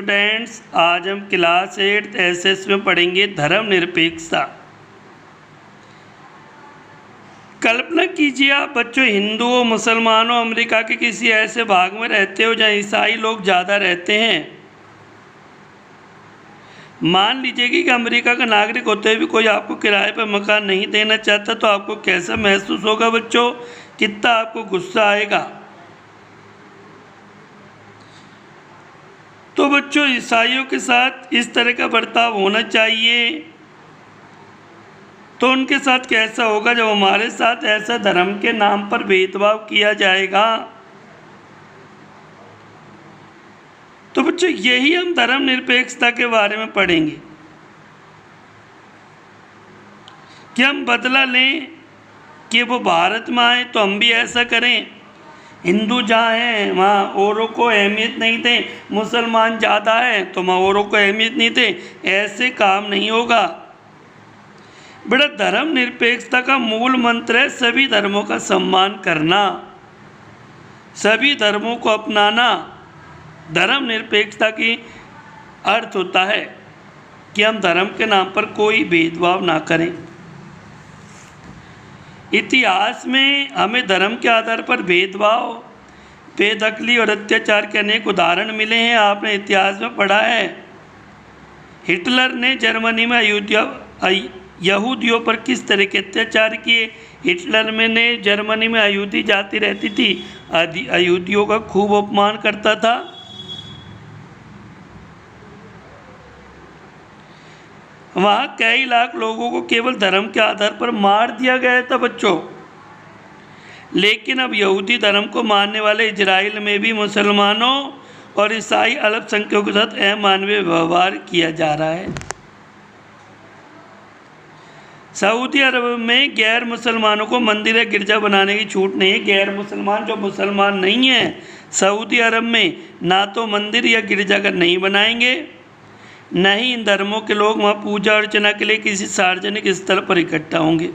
Students, आज हम class 8 SS में पढ़ेंगे धर्मनिरपेक्षता। कल्पना कीजिए आप बच्चों हिंदुओं, मुसलमानों, अमेरिका के किसी ऐसे भाग में रहते हो जहाँ ईसाई लोग ज़्यादा रहते हैं। मान लीजिए कि अमेरिका का नागरिक होते हुए भी कोई आपको किराए पर मकान नहीं देना चाहता, तो आपको कैसा महसूस होगा बच्चों? कितना आपको गुस्सा आएगा। तो बच्चों ईसाइयों के साथ इस तरह का बर्ताव होना चाहिए, तो उनके साथ कैसा होगा जब हमारे साथ ऐसा धर्म के नाम पर भेदभाव किया जाएगा। तो बच्चों यही हम धर्मनिरपेक्षता के बारे में पढ़ेंगे कि हम बदला लें कि वो भारत में आए तो हम भी ऐसा करें। हिंदू जहाँ हैं वहाँ औरों को अहमियत नहीं दें, मुसलमान ज़्यादा है तो वहाँ औरों को अहमियत नहीं दें। ऐसे काम नहीं होगा बेटा। धर्मनिरपेक्षता का मूल मंत्र है सभी धर्मों का सम्मान करना, सभी धर्मों को अपनाना। धर्मनिरपेक्षता की अर्थ होता है कि हम धर्म के नाम पर कोई भेदभाव ना करें। इतिहास में हमें धर्म के आधार पर भेदभाव, बेदखली और अत्याचार के अनेक उदाहरण मिले हैं। आपने इतिहास में पढ़ा है, हिटलर ने जर्मनी में यहूदियों पर किस तरह के अत्याचार किए। हिटलर में ने जर्मनी में यहूदी जाति रहती थी, यहूदियों का खूब अपमान करता था। वहाँ कई लाख लोगों को केवल धर्म के आधार पर मार दिया गया था बच्चों। लेकिन अब यहूदी धर्म को मानने वाले इजराइल में भी मुसलमानों और ईसाई अल्पसंख्यकों के साथ अमानवीय व्यवहार किया जा रहा है। सऊदी अरब में गैर मुसलमानों को मंदिर या गिरजा बनाने की छूट नहीं है। गैर मुसलमान जो मुसलमान नहीं है सऊदी अरब में ना तो मंदिर या गिरजाघर नहीं बनाएंगे, न ही इन धर्मों के लोग वहाँ पूजा अर्चना के लिए किसी सार्वजनिक स्थल पर इकट्ठा होंगे।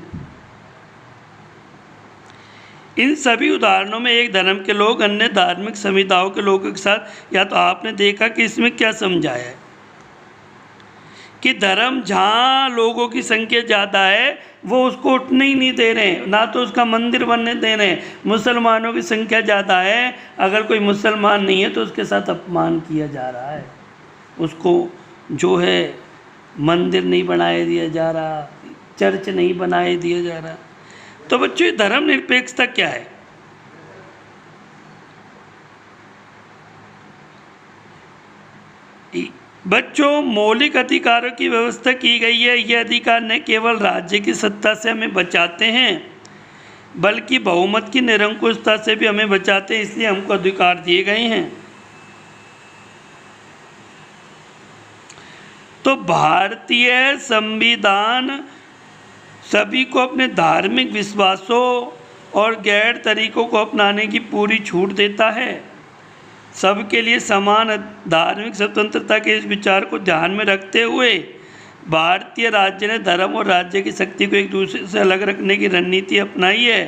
इन सभी उदाहरणों में एक धर्म के लोग अन्य धार्मिक समुदायों के लोगों के साथ, या तो आपने देखा कि इसमें क्या समझाया है कि धर्म जहाँ लोगों की संख्या ज़्यादा है वो उसको उठने ही नहीं दे रहे हैं, ना तो उसका मंदिर बनने दे रहे हैं। मुसलमानों की संख्या ज़्यादा है, अगर कोई मुसलमान नहीं है तो उसके साथ अपमान किया जा रहा है, उसको जो है मंदिर नहीं बनाए दिया जा रहा, चर्च नहीं बनाए दिया जा रहा। तो बच्चों धर्मनिरपेक्षता क्या है? बच्चों मौलिक अधिकारों की व्यवस्था की गई है। ये अधिकार न केवल राज्य की सत्ता से हमें बचाते हैं बल्कि बहुमत की निरंकुशता से भी हमें बचाते हैं, इसलिए हमको अधिकार दिए गए हैं। तो भारतीय संविधान सभी को अपने धार्मिक विश्वासों और गैर तरीकों को अपनाने की पूरी छूट देता है। सबके लिए समान धार्मिक स्वतंत्रता के इस विचार को ध्यान में रखते हुए भारतीय राज्य ने धर्म और राज्य की शक्ति को एक दूसरे से अलग रखने की रणनीति अपनाई है।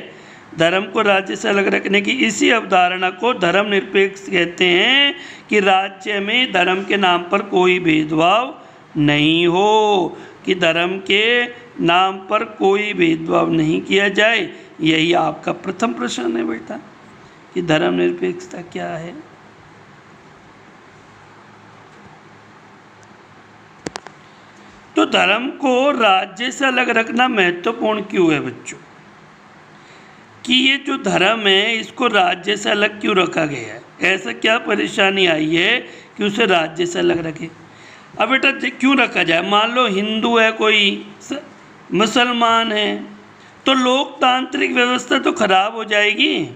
धर्म को राज्य से अलग रखने की इसी अवधारणा को धर्मनिरपेक्ष कहते हैं कि राज्य में धर्म के नाम पर कोई भेदभाव नहीं हो, कि धर्म के नाम पर कोई भेदभाव नहीं किया जाए। यही आपका प्रथम प्रश्न है बेटा कि धर्मनिरपेक्षता क्या है। तो धर्म को राज्य से अलग रखना महत्वपूर्ण क्यों है बच्चों? कि ये जो धर्म है इसको राज्य से अलग क्यों रखा गया है? ऐसा क्या परेशानी आई है कि उसे राज्य से अलग रखे? अब बेटा क्यों रखा जाए? मान लो हिंदू है, कोई मुसलमान है, तो लोकतांत्रिक व्यवस्था तो खराब हो जाएगी।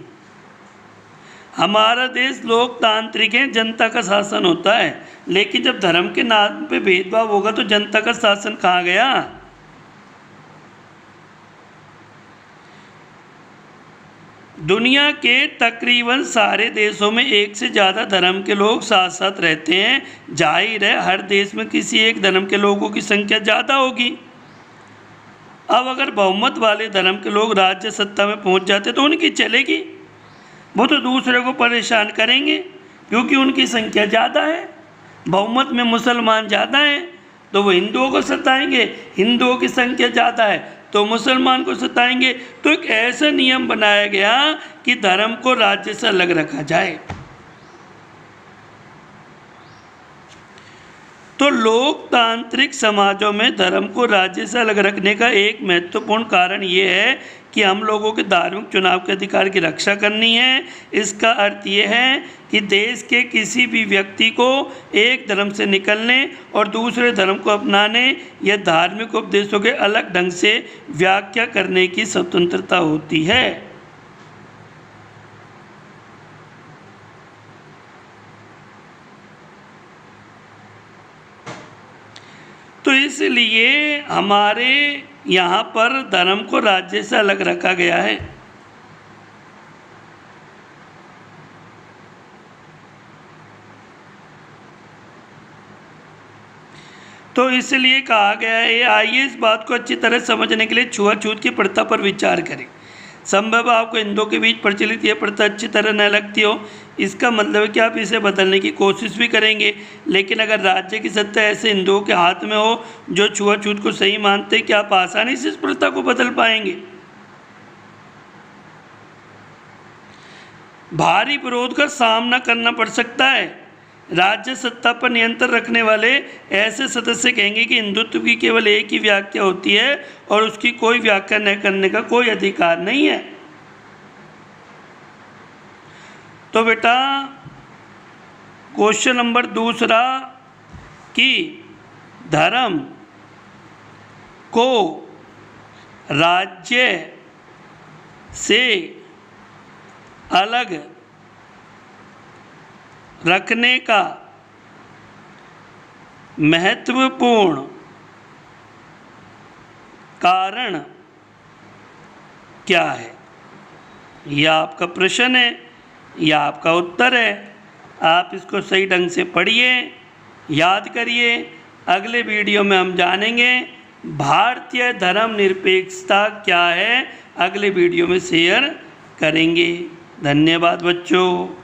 हमारा देश लोकतांत्रिक है, जनता का शासन होता है, लेकिन जब धर्म के नाम पे भेदभाव होगा तो जनता का शासन कहाँ गया? दुनिया के तकरीबन सारे देशों में एक से ज़्यादा धर्म के लोग साथ साथ रहते हैं। जाहिर है हर देश में किसी एक धर्म के लोगों की संख्या ज़्यादा होगी। अब अगर बहुमत वाले धर्म के लोग राज्य सत्ता में पहुंच जाते तो उनकी चलेगी, वो तो दूसरे को परेशान करेंगे क्योंकि उनकी संख्या ज़्यादा है। बहुमत में मुसलमान ज़्यादा हैं तो वो हिंदुओं को सताएंगे, हिंदुओं की संख्या ज़्यादा है तो मुसलमान को सताएंगे। तो एक ऐसा नियम बनाया गया कि धर्म को राज्य से अलग रखा जाए। तो लोकतांत्रिक समाजों में धर्म को राज्य से अलग रखने का एक महत्वपूर्ण कारण ये है कि हम लोगों के धार्मिक चुनाव के अधिकार की रक्षा करनी है। इसका अर्थ ये है कि देश के किसी भी व्यक्ति को एक धर्म से निकलने और दूसरे धर्म को अपनाने या धार्मिक उपदेशों के अलग ढंग से व्याख्या करने की स्वतंत्रता होती है। तो इसलिए हमारे यहाँ पर धर्म को राज्य से अलग रखा गया है। तो इसलिए कहा गया है, आइए इस बात को अच्छी तरह समझने के लिए छुआछूत की प्रथा पर विचार करें। संभव आपको हिंदुओं के बीच प्रचलित यह प्रथा अच्छी तरह न लगती हो, इसका मतलब है कि आप इसे बदलने की कोशिश भी करेंगे, लेकिन अगर राज्य की सत्ता ऐसे हिंदुओं के हाथ में हो जो छुआछूत को सही मानते हैं, क्या आप आसानी से इस प्रथा को बदल पाएंगे? भारी विरोध का सामना करना पड़ सकता है। राज्य सत्ता पर नियंत्रण रखने वाले ऐसे सदस्य कहेंगे कि हिंदुत्व की केवल एक ही व्याख्या होती है और उसकी कोई व्याख्या न करने का कोई अधिकार नहीं है। तो बेटा क्वेश्चन नंबर दूसरा कि धर्म को राज्य से अलग रखने का महत्वपूर्ण कारण क्या है? यह आपका प्रश्न है, यह आपका उत्तर है। आप इसको सही ढंग से पढ़िए, याद करिए। अगले वीडियो में हम जानेंगे भारतीय धर्मनिरपेक्षता क्या है, अगले वीडियो में शेयर करेंगे। धन्यवाद बच्चों।